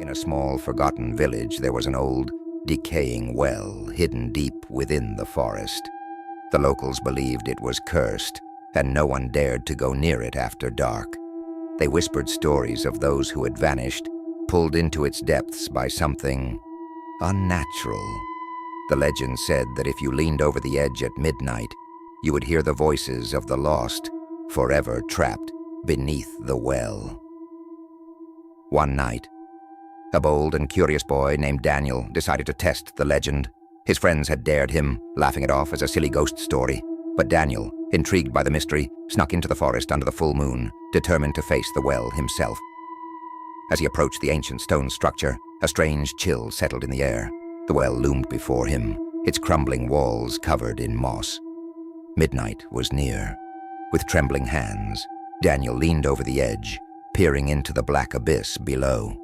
In a small, forgotten village, there was an old, decaying well hidden deep within the forest. The locals believed it was cursed, and no one dared to go near it after dark. They whispered stories of those who had vanished, pulled into its depths by something unnatural. The legend said that if you leaned over the edge at midnight, you would hear the voices of the lost, forever trapped beneath the well. One night, a bold and curious boy named Daniel decided to test the legend. His friends had dared him, laughing it off as a silly ghost story. But Daniel, intrigued by the mystery, snuck into the forest under the full moon, determined to face the well himself. As he approached the ancient stone structure, a strange chill settled in the air. The well loomed before him, its crumbling walls covered in moss. Midnight was near. With trembling hands, Daniel leaned over the edge, peering into the black abyss below.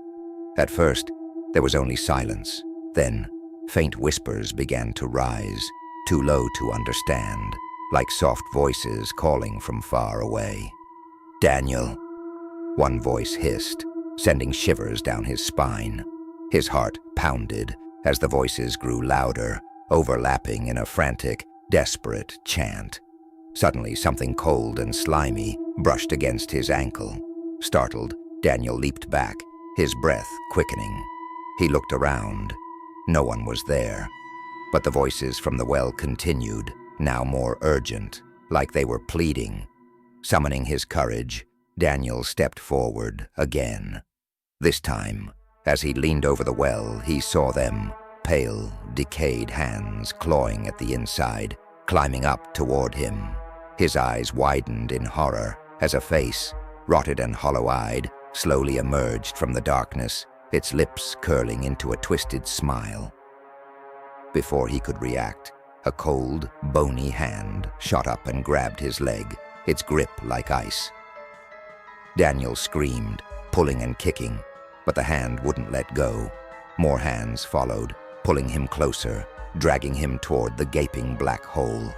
At first, there was only silence. Then, faint whispers began to rise, too low to understand, like soft voices calling from far away. "Daniel," one voice hissed, sending shivers down his spine. His heart pounded as the voices grew louder, overlapping in a frantic, desperate chant. Suddenly, something cold and slimy brushed against his ankle. Startled, Daniel leaped back, his breath quickening. He looked around. No one was there. But the voices from the well continued, now more urgent, like they were pleading. Summoning his courage, Daniel stepped forward again. This time, as he leaned over the well, he saw them, pale, decayed hands clawing at the inside, climbing up toward him. His eyes widened in horror as a face, rotted and hollow-eyed, slowly emerged from the darkness, its lips curling into a twisted smile. Before he could react, a cold, bony hand shot up and grabbed his leg, its grip like ice. Daniel screamed, pulling and kicking, but the hand wouldn't let go. More hands followed, pulling him closer, dragging him toward the gaping black hole.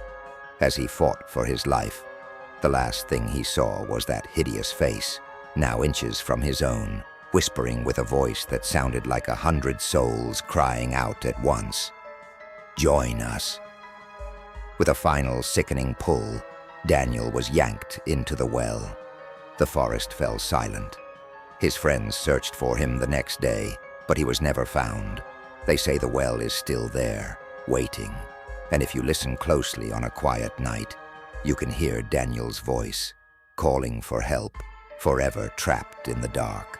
As he fought for his life, the last thing he saw was that hideous face, now inches from his own, whispering with a voice that sounded like 100 souls crying out at once. "Join us." With a final sickening pull, Daniel was yanked into the well. The forest fell silent. His friends searched for him the next day, but he was never found. They say the well is still there, waiting. And if you listen closely on a quiet night, you can hear Daniel's voice, calling for help, forever trapped in the dark.